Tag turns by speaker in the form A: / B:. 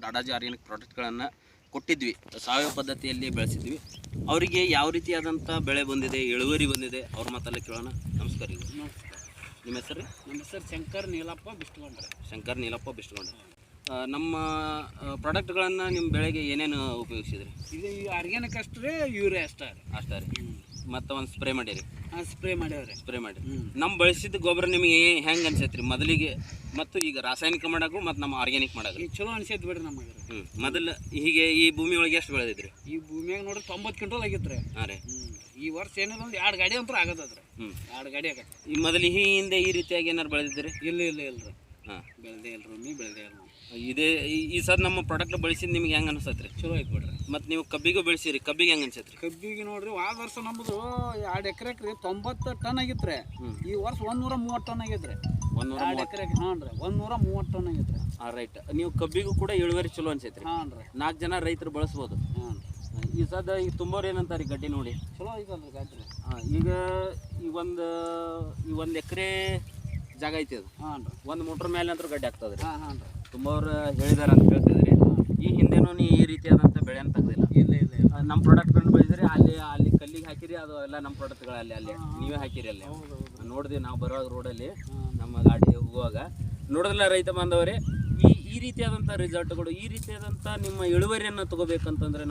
A: ಕಾಡಾಜಿ organic ಪ್ರಾಡಕ್ಟ್ಗಳನ್ನು ಕೊಟ್ಟಿದ್ವಿ, ಸಾವಯವ ಪದ್ಧತಿಯಲ್ಲಿ ಬೆಳೆಸಿದ್ವಿ. ಅವರಿಗೆ ಯಾವ ರೀತಿಯಾದಂಥ ಬೆಳೆ ಬಂದಿದೆ, ಇಳುವರಿ ಬಂದಿದೆ, ಅವ್ರ ಮಾತಲ್ಲ ಕೇಳೋಣ. ನಮಸ್ಕಾರ ರೀ.
B: ನಮಸ್ಕಾರ.
A: ನಿಮ್ಮ ಹೆಸರು ರೀ?
B: ನಮ್ಮ ಹೆಸರು ಶಂಕರ್ ನೀಲಪ್ಪ ಬಿಸ್ಕೊಂಡ್ರೆ.
A: ಶಂಕರ್ ನೀಲಪ್ಪ ಬಿಸ್ಕೊಂಡ್ರೆ. ನಮ್ಮ ಪ್ರಾಡಕ್ಟ್ಗಳನ್ನು ನಿಮ್ಮ ಬೆಳೆಗೆ ಏನೇನು ಉಪಯೋಗಿಸಿದ್ರಿ?
B: ಇದು ಆರ್ಗ್ಯಾನಿಕ್ ಅಷ್ಟು ರೀ, ಯೂರಿಯಾ ಅಷ್ಟೇ ರೀ.
A: ಅಷ್ಟೇ ರೀ. ಮತ್ತು ಒಂದು ಸ್ಪ್ರೇ ಮಾಡಿರಿ?
B: ಸ್ಪ್ರೇ ಮಾಡ್ಯಾವ್ರಿ.
A: ಸ್ಪ್ರೇ ಮಾಡಿ. ನಮ್ಮ ಬಳಸಿದ ಗೊಬ್ಬರ ನಿಮಗೆ ಹೆಂಗೆ ಅನ್ಸೈತ್ರಿ ಮೊದಲಿಗೆ ಮತ್ತು ಈಗ ರಾಸಾಯನಿಕ ಮಾಡೋಕ್ಕೂ ಮತ್ತು ನಮ್ಮ ಆರ್ಗ್ಯಾನಿಕ್ ಮಾಡೋದು?
B: ಈಗ ಚಲೋ ಅನ್ಸೈತಿ ಬಿಡ್ರಿ ನಮಗೆ.
A: ಮೊದಲು ಹೀಗೆ ಈ ಭೂಮಿ ಒಳಗೆ ಎಷ್ಟು ಬೆಳೆದಿದ್ರಿ?
B: ಈ ಭೂಮಿಯಾಗ ನೋಡ್ರಿ 90 ಕ್ವಿಂಟಲ್ ಆಗಿತ್ತು ರೀ.
A: ಹಾಂ ರೀ.
B: ಈ ವರ್ಷ ಏನಿಲ್ಲ ಒಂದು 2 ಗಾಡಿ ಅಂತೂ ಆಗತ್ತದ್ರಿ. 2 ಗಾಡಿ ಆಗತ್ತೆ.
A: ಈ ಮೊದಲು ಈ ಹಿಂದೆ ಈ ರೀತಿಯಾಗಿ ಏನಾರು ಬೆಳೆದಿದ್ರಿ?
B: ಇಲ್ರಿ.
A: ಹಾಂ,
B: ಬೆಳೆದೇ ಇಲ್ರಿ. ಬೆಳೆದೇ ಇಲ್ಲ.
A: ಇದೇ ಈ ಸದ್ ನಮ್ಮ ಪ್ರಾಡಕ್ಟ್ ಬಳಸಿದ್ದು ನಿಮ್ಗೆ ಹೆಂಗೆ ಅನಿಸತ್ರಿ?
B: ಚಲೋ ಐತೆ ಬಿಡ್ರಿ.
A: ಮತ್ತು ನೀವು ಕಬ್ಬಿಗೂ ಬೆಳೆಸಿರಿ, ಕಬ್ಬಿಗೆ ಹೆಂಗೆ ಅನ್ಸತ್ರಿ?
B: ಕಬ್ಬಿಗೆ ನೋಡ್ರಿ ವಾದ ವರ್ಷ ನಮ್ಮದು 2 ಎಕರೆಗೆ ರೀ 90 ಟನ್ ಆಗಿತ್ತು ರೀ. ಈ ವರ್ಷ 130 ಟನ್ ಆಗೈತೆ ರೀ. 2 ಎಕರೆಗೆ. ಹಾಂ ರೀ, 130 ಟನ್ ಆಗೈತೆ ರೀ.
A: ಹಾಂ, ರೈಟ್. ನೀವು ಕಬ್ಬಿಗೂ ಕೂಡ ಇಳುವರಿ ಚಲೋ ಅನ್ಸೈತ್ರಿ?
B: ಹಾಂ ರೀ.
A: 4 ಜನ ರೈತರು ಬಳಸ್ಬೋದು.
B: ಹಾಂ,
A: ಈ ಸದ ಈಗ ತುಂಬೋರು ಏನಂತಾರೆ ಗಡ್ಡಿ ನೋಡಿ?
B: ಚಲೋ ಐತಲ್ರಿ ಗಾಡಿ.
A: ಹಾಂ, ಈಗ ಈ ಒಂದು ಎಕರೆ ಜಾಗ ಐತಿ ಅದು.
B: ಹಾಂ ರೀ.
A: ಒಂದು ಮೋಟ್ರ್ ಮೇಲೆ ಅಂತೂ ಗಡ್ಡೆ ಆಗ್ತದೆ ರೀ.
B: ಹಾಂ ರೀ.
A: ತುಂಬವ್ರು ಹೇಳಿದಾರೆ ಅಂತ ಹೇಳ್ತಿದ್ರಿ. ಈ ಹಿಂದೆನೂ ನೀ ಈ ರೀತಿಯಾದಂಥ ಬೆಳೆಯನ್ನು ತೆಗ್ದಿಲ್ಲ?
B: ಇಲ್ಲ.
A: ನಮ್ಮ ಪ್ರಾಡಕ್ಟ್ಗಳನ್ನ ಬೆಳೆಸಿರಿ, ಅಲ್ಲಿ ಕಲ್ಲಿಗೆ ಹಾಕಿರಿ, ಅದು ಎಲ್ಲ ನಮ್ಮ ಪ್ರಾಡಕ್ಟ್ಗಳು ಅಲ್ಲಿ ನೀವೇ ಹಾಕಿರಿ. ಅಲ್ಲಿ ನೋಡಿದ್ವಿ ನಾವು ಬರುವಾಗ ರೋಡಲ್ಲಿ ನಮ್ಮ ಗಾಡಿ ಹೋಗುವಾಗ ನೋಡಿದ್ರಲ್ಲ ರೈತ ಬಾಂಧವರೇ. ಈ ರೀತಿಯಾದಂಥ ರಿಸಲ್ಟ್ಗಳು, ಈ ರೀತಿಯಾದಂಥ ನಿಮ್ಮ ಇಳುವರಿಯನ್ನು ತಗೋಬೇಕಂತಂದರೆ